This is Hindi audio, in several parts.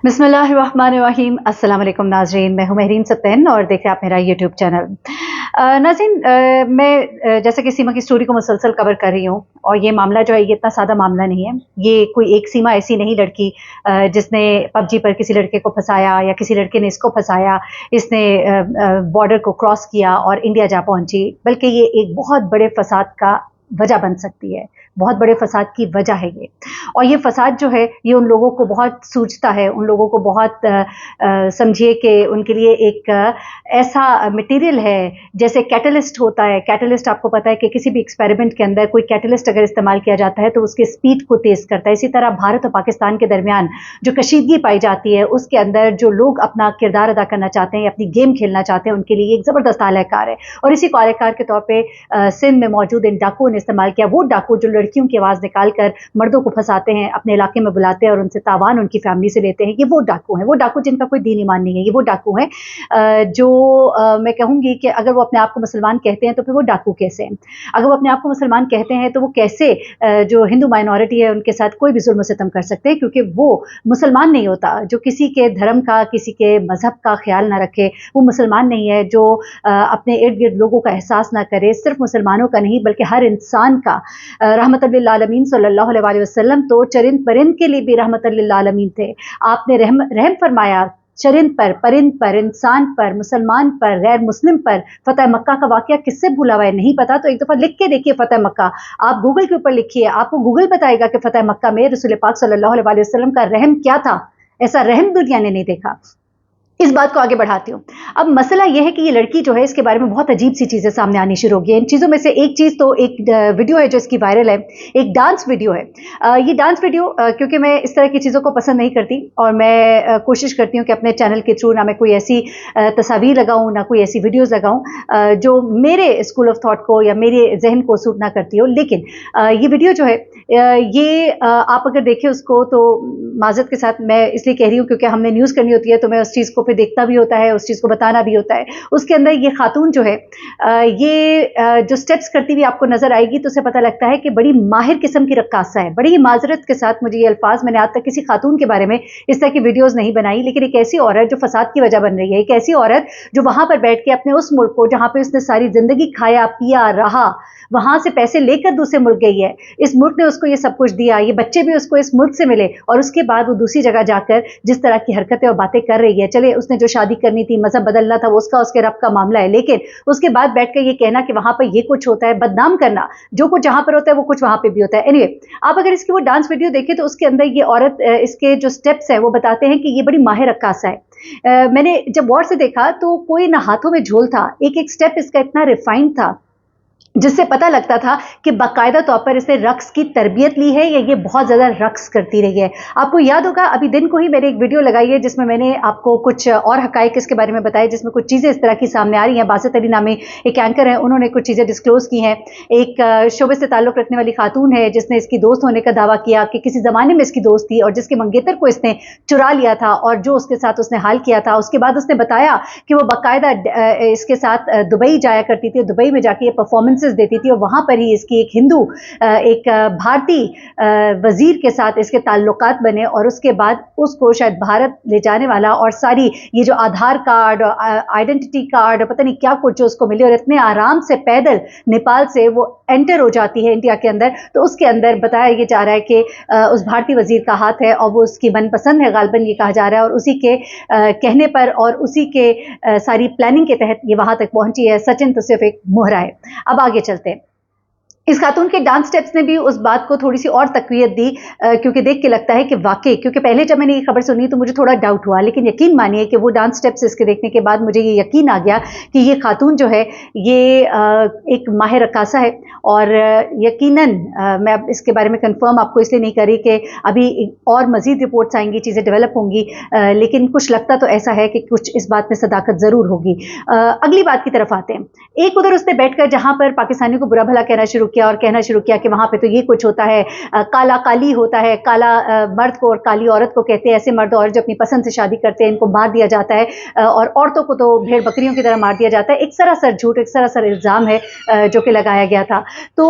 बिस्मिल्लाहिर्रहमानिर्रहीम। अस्सलाम वालेकुम नाज़रीन, मैं हूँ महरीन सत्तैन और देख रहे हैं आप मेरा यूट्यूब चैनल। नाज़रीन, मैं जैसे कि सीमा की स्टोरी को मुसलसल कवर कर रही हूँ और ये मामला जो है ये इतना सादा मामला नहीं है। ये कोई एक सीमा ऐसी नहीं लड़की जिसने पबजी पर किसी लड़के को फंसाया या किसी लड़के ने इसको फंसाया, इसने बॉर्डर को क्रॉस किया और इंडिया जा पहुँची, बल्कि ये एक बहुत बड़े फ़साद का वजह बन सकती है। बहुत बड़े फ़साद की वजह है ये। और ये फ़साद जो है ये उन लोगों को बहुत सूझता है, उन लोगों को बहुत समझिए कि उनके लिए एक ऐसा मटेरियल है जैसे कैटलिस्ट होता है। कैटलिस्ट आपको पता है कि किसी भी एक्सपेरिमेंट के अंदर कोई कैटलिस्ट अगर इस्तेमाल किया जाता है तो उसके स्पीड को तेज़ करता है। इसी तरह भारत और पाकिस्तान के दरमियान जो कशीदगी पाई जाती है उसके अंदर जो लोग अपना किरदार अदा करना चाहते हैं या अपनी गेम खेलना चाहते हैं उनके लिए एक ज़बरदस्त आलाकार है। और इसी को आलाकार के तौर पर सिंध में मौजूद इन डाकुओं ने इस्तेमाल किया। वो डाकू जो लड़कियों की आवाज़ निकाल कर मर्दों को फंसाते हैं, अपने इलाके में बुलाते हैं और उनसे तावान उनकी फैमिली से लेते हैं, ये वो डाकू हैं। वो डाकू जिनका कोई दीन ईमान नहीं है, ये वो डाकू हैं जो मैं कहूँगी कि अगर वो अपने आप को मुसलमान कहते हैं तो फिर वो डाकू कैसे हैं? अगर वो अपने आप को मुसलमान कहते हैं तो वो कैसे जो हिंदू माइनॉरिटी है उनके साथ कोई भी जुल्म सितम कर सकते हैं, क्योंकि वो मुसलमान नहीं होता। जो किसी के धर्म का, किसी के मज़हब का ख्याल ना रखे, वो मुसलमान नहीं है। जो अपने इर्द-गिर्द लोगों का एहसास ना करे, सिर्फ मुसलमानों का नहीं बल्कि हर इंसान का। रहमतुल लिल आलमीन सल्लल्लाहु अलैहि वसल्लम तो चरिंद परिंद के लिए भी रहमतुल लिल आलमीन थे। आपने रहम फरमाया चरिंद पर, परिंद पर, इंसान पर, मुसलमान पर, गैर मुस्लिम पर। फतह मक्का का वाकया किससे भूला हुआ है? नहीं पता तो एक दफ़ा लिख के देखिए फतह मक्का। आप गूगल के ऊपर लिखिए, आपको गूगल बताएगा कि फतह मक्का में रसूल पाक सल्लल्लाहु अलैहि वसल्लम का रहम क्या था। ऐसा रहम दुनिया ने नहीं देखा। इस बात को आगे बढ़ाती हूँ। अब मसला यह है कि ये लड़की जो है इसके बारे में बहुत अजीब सी चीज़ें सामने आनी शुरू हो गई हैं। इन चीज़ों में से एक चीज़ तो एक वीडियो है जो इसकी वायरल है, एक डांस वीडियो है। ये डांस वीडियो क्योंकि मैं इस तरह की चीज़ों को पसंद नहीं करती और मैं कोशिश करती हूँ कि अपने चैनल के थ्रू ना मैं कोई ऐसी तस्वीर लगाऊँ, ना कोई ऐसी वीडियोज़ लगाऊँ जो मेरे स्कूल ऑफ थॉट को या मेरे ज़हन को सूट ना करती हो। लेकिन ये वीडियो जो है ये आप अगर देखें उसको तो माज़रत के साथ मैं इसलिए कह रही हूँ क्योंकि हमने न्यूज़ करनी होती है तो मैं उस चीज़ को फिर देखना भी होता है, उस चीज़ को बताना भी होता है। उसके अंदर ये खातून जो है जो स्टेप्स करती हुई आपको नज़र आएगी तो उसे पता लगता है कि बड़ी माहिर किस्म की रक्कासा है। बड़ी ही माज़रत के साथ मुझे ये अल्फाज, मैंने आज तक किसी खातून के बारे में इस तरह की वीडियोज़ नहीं बनाई, लेकिन एक ऐसी औरत जो फ़साद की वजह बन रही है, एक ऐसी औरत जो वहाँ पर बैठ के अपने उस मुल्क को जहाँ पे उसने सारी ज़िंदगी खाया, पिया, रहा, वहाँ से पैसे लेकर दूसरे मुल्क गई है। इस मुल्क ने उसको ये सब कुछ दिया, ये बच्चे भी उसको इस मुल्क से मिले और उसके बाद वो दूसरी जगह जाकर जिस तरह की हरकतें और बातें कर रही है। चले उसने जो शादी करनी थी, मज़हब बदलना था, वो उसका उसके रब का मामला है, लेकिन उसके बाद बैठकर ये कहना कि वहाँ पर ये कुछ होता है, बदनाम करना, जो कुछ जहाँ पर होता है वो कुछ वहाँ पे भी होता है। एनीवे, आप अगर इसकी वो डांस वीडियो देखें तो उसके अंदर ये औरत इसके जो स्टेप्स हैं वो बताते हैं कि ये बड़ी माहिर रक्कासा है। मैंने जब गौर से देखा तो कोई ना हाथों में झोल था, एक-एक स्टेप इसका इतना रिफाइंड था जिससे पता लगता था कि बाकायदा तौर पर इसने रक्स की तरबियत ली है या ये बहुत ज़्यादा रक्स करती रही है। आपको याद होगा अभी दिन को ही मैंने एक वीडियो लगाई है जिसमें मैंने आपको कुछ और हकाइक इसके बारे में बताए, जिसमें कुछ चीज़ें इस तरह की सामने आ रही हैं। बासित अली नामी एक एंकर हैं, उन्होंने कुछ चीज़ें डिस्क्लोज़ की हैं। एक शोबे से ताल्लुक़ रखने वाली खातून है जिसने इसकी दोस्त होने का दावा किया कि किसी ज़माने में इसकी दोस्त थी और जिसके मंगेतर को इसने चुरा लिया था और जो उसके साथ उसने हाल किया था। उसके बाद उसने बताया कि वो बाकायदा इसके साथ दुबई जाया करती थी, दुबई में जाके ये परफॉर्मेंसेस देती थी और वहाँ पर ही इसकी एक हिंदू एक भारतीय वजीर के साथ इसके ताल्लुकात बने और उसके बाद उसको शायद भारत ले जाने वाला और सारी ये जो आधार कार्ड, आइडेंटिटी कार्ड, पता नहीं क्या कुछ जो उसको मिले और इतने आराम से पैदल नेपाल से वो एंटर हो जाती है इंडिया के अंदर। तो उसके अंदर बताया ये जा रहा है कि उस भारतीय वजीर का हाथ है और वो उसकी मनपसंद है, गालबन ये कहा जा रहा है, और उसी के कहने पर और उसी के सारी प्लानिंग के तहत ये वहाँ तक पहुँची है। सचिन तो सिर्फ एक मोहरा है। अब आगे चलते हैं। इस खातून के डांस स्टेप्स ने भी उस बात को थोड़ी सी और तक़वियत दी क्योंकि देख के लगता है कि वाकई, क्योंकि पहले जब मैंने ये खबर सुनी तो मुझे थोड़ा डाउट हुआ, लेकिन यकीन मानिए कि वो डांस स्टेप्स इसके देखने के बाद मुझे ये यकीन आ गया कि ये खातून जो है ये एक माहिर रक्कासा है। और यकीनन मैं अब इसके बारे में कंफर्म आपको इसलिए नहीं करी कि अभी और मज़ीद रिपोर्ट्स आएंगी, चीज़ें डेवलप होंगी, लेकिन कुछ लगता तो ऐसा है कि कुछ इस बात में सदाकत ज़रूर होगी। अगली बात की तरफ आते हैं। एक उधर उसने बैठकर जहाँ पर पाकिस्तानियों को बुरा भला कहना शुरू किया और कहना शुरू किया कि वहाँ पे तो ये कुछ होता है, काला काली होता है, काला मर्द को और काली औरत को कहते हैं, ऐसे मर्द और जो अपनी पसंद से शादी करते हैं इनको मार दिया जाता है, और औरतों को तो भेड़ बकरियों की तरह मार दिया जाता है। एक सरासर झूठ, एक सरासर इल्ज़ाम है जो कि लगाया गया था। तो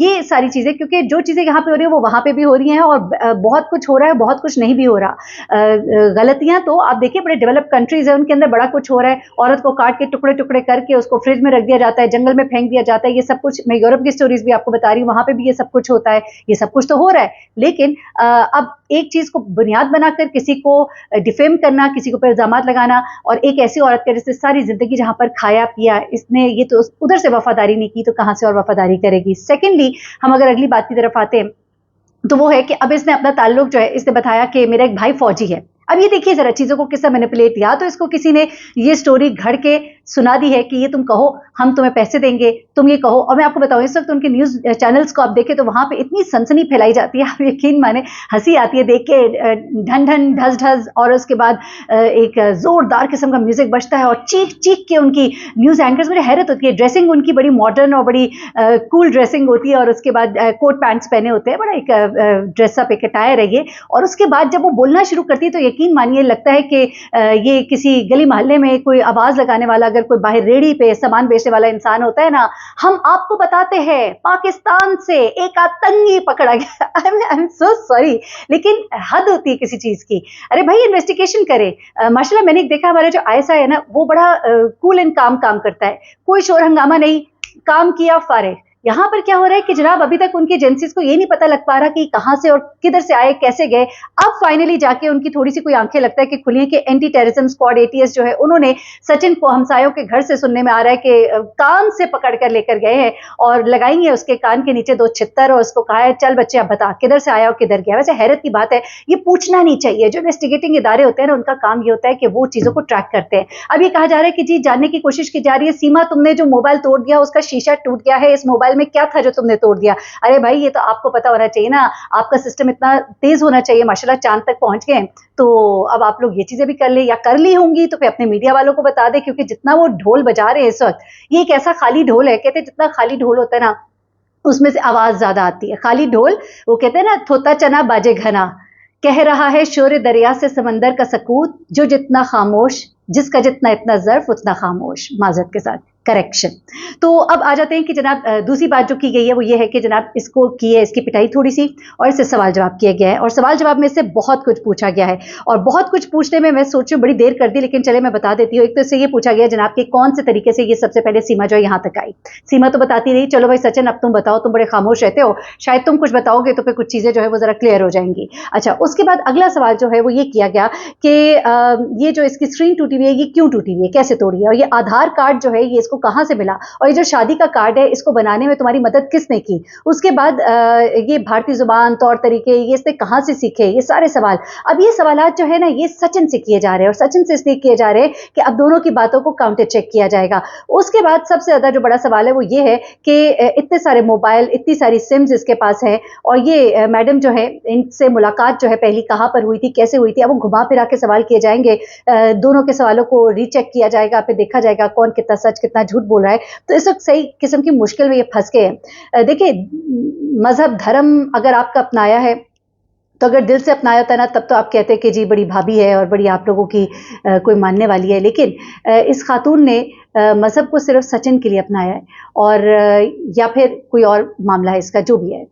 ये सारी चीज़ें, क्योंकि जो चीज़ें यहाँ पे हो रही है वो वहाँ पे भी हो रही हैं, और बहुत कुछ हो रहा है, बहुत कुछ नहीं भी हो रहा। गलतियाँ तो आप देखिए बड़े डेवलप्ड कंट्रीज़ हैं, उनके अंदर बड़ा कुछ हो रहा है। औरत को काट के टुकड़े-टुकड़े करके उसको फ्रिज में रख दिया जाता है, जंगल में फेंक दिया जाता है, ये सब कुछ मैं यूरोप की स्टोरीज़ भी आपको बता रही हूँ, वहाँ पे भी ये सब कुछ होता है, ये सब कुछ तो हो रहा है। लेकिन अब एक चीज़ को बुनियाद बनाकर किसी को डिफेम करना, किसी के ऊपर इल्ज़ामात लगाना, और एक ऐसी औरत का जिसने सारी ज़िंदगी जहाँ पर खाया पिया, इसने ये तो उधर से वफ़ादारी नहीं की तो कहाँ से और वफ़ादारी करेगी। सेकेंडली, हम अगर अगली बात की तरफ आते हैं, तो वो है कि अब इसने अपना ताल्लुक जो है, इसने बताया कि मेरा एक भाई फौजी है। अब ये देखिए ज़रा चीज़ों को किससे मैनिपुलेट, या तो इसको किसी ने ये स्टोरी घड़ के सुना दी है कि ये तुम कहो, हम तुम्हें पैसे देंगे, तुम ये कहो। और मैं आपको बताऊँ, इस वक़्त उनके न्यूज़ चैनल्स को आप देखें तो वहाँ पे इतनी सनसनी फैलाई जाती है, आप यकीन माने हँसी आती है देख के, ढन-ढन, ढस-ढस, और उसके बाद एक ज़ोरदार किस्म का म्यूज़िक बजता है, और चीख-चीख के उनकी न्यूज़ एंकर्स, मुझे हैरत होती है, ड्रेसिंग उनकी बड़ी मॉडर्न और बड़ी कूल ड्रेसिंग होती है, और उसके बाद कोट पैंट्स पहने होते हैं, बड़ा एक ड्रेसअप, एक अटायर है ये। और उसके बाद जब वो बोलना शुरू करती है तो यकीन मानिए लगता है कि ये किसी गली मोहल्ले में कोई आवाज़ लगाने वाला, अगर कोई बाहर रेहड़ी पे सामान बेचने वाला इंसान होता है ना, हम आपको बताते हैं पाकिस्तान से एक आतंकी पकड़ा गया। आई एम सो सॉरी, लेकिन हद होती है किसी चीज़ की। अरे भाई इन्वेस्टिगेशन करें। माशाल्लाह मैंने देखा हमारा जो आईएसआई है ना, वो बड़ा कूल एंड काम करता है, कोई शोर हंगामा नहीं, काम किया फारिग। यहाँ पर क्या हो रहा है कि जनाब अभी तक उनकी एजेंसीज को ये नहीं पता लग पा रहा कि कहाँ से और किधर से आए, कैसे गए। अब फाइनली जाके उनकी थोड़ी सी कोई आंखें लगता है कि खुली हैं कि एंटी टेररिज्म स्क्वाड एटीएस जो है, उन्होंने सचिन को हमसायों के घर से सुनने में आ रहा है कि कान से पकड़ कर लेकर गए हैं और लगाएंगे उसके कान के नीचे 2 छित्तर, और उसको कहा है चल बच्चे अब बता किधर से आया और किधर गया। वैसे हैरत की बात है, ये पूछना नहीं चाहिए। जो इन्वेस्टिगेटिंग इदारे होते हैं ना, उनका काम ये होता है कि वो चीजों को ट्रैक करते हैं। अब ये कहा जा रहा है कि जी जानने की कोशिश की जा रही है, सीमा तुमने जो मोबाइल तोड़ दिया उसका शीशा टूट गया है, इस मोबाइल में क्या था जो तुमने तोड़ दिया। अरे भाई ये तो आपको पता होना चाहिए ना, आपका सिस्टम इतना तेज होना चाहिए, माशाल्लाह चांद तक पहुंच गए। तो अब आप लोग ये चीजें भी कर ले, या कर ली होंगी तो फिर अपने मीडिया वालों को बता दे, क्योंकि जितना वो ढोल बजा रहे हैं इस वक्त, ये एक ऐसा खाली ढोल है, कहते जितना खाली ढोल होता है ना उसमें से आवाज ज्यादा आती है। खाली ढोल, वो कहते हैं ना थोता चना बाजे घना, कह रहा है शोर दरिया से समंदर का सकूत, जो जितना खामोश, जिसका जितना इतना ज़र्फ उतना खामोश। माजरत के साथ करेक्शन। तो अब आ जाते हैं कि जनाब दूसरी बात जो की गई है वो ये है कि जनाब इसको की है, इसकी पिटाई थोड़ी सी, और इससे सवाल जवाब किया गया है, और सवाल जवाब में से बहुत कुछ पूछा गया है, और बहुत कुछ पूछने में मैं सोचूं बड़ी देर कर दी, लेकिन चले मैं बता देती हूँ। एक तो इससे ये पूछा गया जनाब कि कौन से तरीके से ये सबसे पहले सीमा जो है यहाँ तक आई। सीमा तो बताती रही, चलो भाई सचिन अब तुम बताओ, तुम बड़े खामोश रहते हो, शायद तुम कुछ बताओगे तो फिर कुछ चीजें जो है वो जरा क्लियर हो जाएंगी। अच्छा, उसके बाद अगला सवाल जो है वो ये किया गया कि ये जो इसकी स्क्रीन टूटी हुई है, ये क्यों टूटी हुई है, कैसे तोड़ी है, और ये आधार कार्ड जो है ये इसको कहाँ से मिला, और ये जो शादी का कार्ड है इसको बनाने में तुम्हारी मदद किसने की। उसके बाद ये भारतीय जुबान, तौर तरीके, ये इसने कहाँ से सीखे, ये सारे सवाल। अब ये सवालात जो है ना ये सचिन से किए जा रहे हैं, और सचिन से इसलिए किए जा रहे हैं कि अब दोनों की बातों को काउंटर चेक किया जाएगा। उसके बाद सबसे ज्यादा जो बड़ा सवाल है वो ये है कि इतने सारे मोबाइल, इतनी सारी सिम्स इसके पास है, और ये मैडम जो है इनसे मुलाकात जो है पहली कहाँ पर हुई थी, कैसे हुई थी, अब वो घुमा फिरा के सवाल किए जाएंगे, दोनों के सवालों को रीचेक किया जाएगा, फिर देखा जाएगा कौन कितना सच कितना झूठ बोल रहा है। तो इस वक्त सही किस्म की मुश्किल में ये फंस गए हैं। देखिए मजहब धर्म अगर आपका अपनाया है तो अगर दिल से अपनाया होता है ना, तब तो आप कहते हैं कि जी बड़ी भाभी है और बड़ी आप लोगों की कोई मानने वाली है, लेकिन इस खातून ने मजहब को सिर्फ सचिन के लिए अपनाया है, और या फिर कोई और मामला है इसका, जो भी है।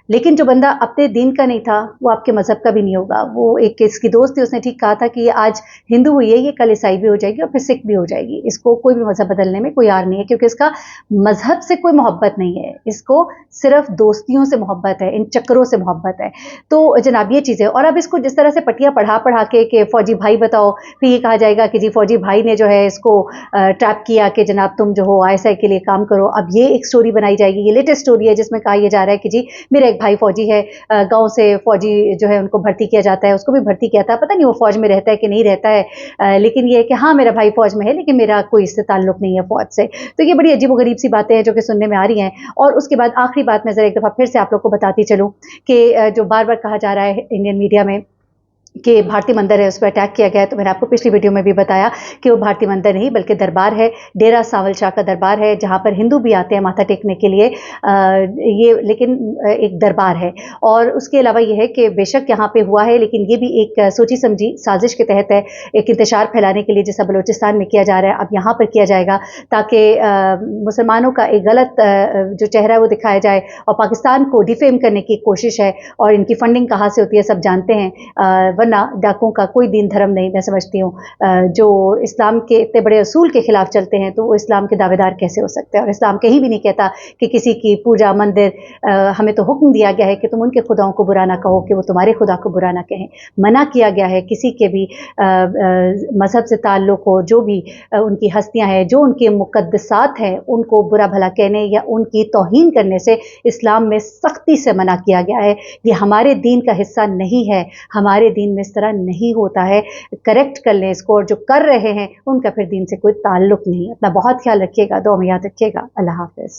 लेकिन जो बंदा अपने दीन का नहीं था वो आपके मजहब का भी नहीं होगा। वो एक इसकी दोस्त थी, उसने ठीक कहा था कि ये आज हिंदू हुई है, ये कल ईसाई भी हो जाएगी और फिर सिख भी हो जाएगी। इसको कोई भी मजहब बदलने में कोई आर नहीं है, क्योंकि इसका मजहब से कोई मोहब्बत नहीं है, इसको सिर्फ दोस्तियों से मोहब्बत है, इन चक्करों से मोहब्बत है। तो जनाब ये चीज़ है। और अब इसको जिस तरह से पटिया पढ़ा के कि फौजी भाई बताओ, फिर ये कहा जाएगा कि जी फौजी भाई ने जो है इसको ट्रैप किया कि जनाब तुम जो हो आईएसआई के लिए काम करो। अब ये एक स्टोरी बनाई जाएगी, ये लेटेस्ट स्टोरी है जिसमें कहा यह जा रहा है कि जी मेरा भाई फौजी है, गांव से फौजी जो है उनको भर्ती किया जाता है, उसको भी भर्ती किया था, पता नहीं वो फौज में रहता है कि नहीं रहता है, लेकिन ये है कि हाँ मेरा भाई फौज में है, लेकिन मेरा कोई इससे ताल्लुक नहीं है फौज से। तो ये बड़ी अजीब गरीब सी बातें हैं जो कि सुनने में आ रही हैं। और उसके बाद आखिरी बात मैं जरा एक दफा फिर से आप लोग को बताती चलूं कि जो बार बार कहा जा रहा है इंडियन मीडिया में कि भारतीय मंदिर है उस पर अटैक किया गया है, तो मैंने आपको पिछली वीडियो में भी बताया कि वो भारतीय मंदिर नहीं बल्कि दरबार है, डेरा सांवल शाह का दरबार है, जहाँ पर हिंदू भी आते हैं माथा टेकने के लिए। ये लेकिन एक दरबार है। और उसके अलावा ये है कि बेशक यहाँ पे हुआ है, लेकिन ये भी एक सोची समझी साजिश के तहत है, एक इंतशार फैलाने के लिए जैसा बलूचिस्तान में किया जा रहा है अब यहाँ पर किया जाएगा, ताकि मुसलमानों का एक गलत जो चेहरा है वो दिखाया जाए और पाकिस्तान को डिफेम करने की कोशिश है। और इनकी फंडिंग कहाँ से होती है सब जानते हैं, वरना डाकुओं का कोई दीन धर्म नहीं, मैं समझती हूँ। जो इस्लाम के इतने बड़े असूल के खिलाफ चलते हैं तो वो इस्लाम के दावेदार कैसे हो सकते हैं। और इस्लाम कहीं भी नहीं कहता कि किसी की पूजा मंदिर, हमें तो हुक्म दिया गया है कि तुम उनके खुदाओं को बुरा ना कहो कि वो तुम्हारे खुदा को बुरा ना कहें। मना किया गया है किसी के भी मजहब से ताल्लुक हो, जो भी उनकी हस्तियां हैं, जो उनके मुकद्दसात हैं, उनको बुरा भला कहने या उनकी तौहीन करने से इस्लाम में सख्ती से मना किया गया है। ये हमारे दीन का हिस्सा नहीं है, हमारे दीन में इस तरह नहीं होता है। करेक्ट कर लें इसको, और जो कर रहे हैं उनका फिर दीन से कोई ताल्लुक नहीं है। अपना बहुत ख्याल रखिएगा, दुआ में याद रखिएगा। अल्लाह हाफिज।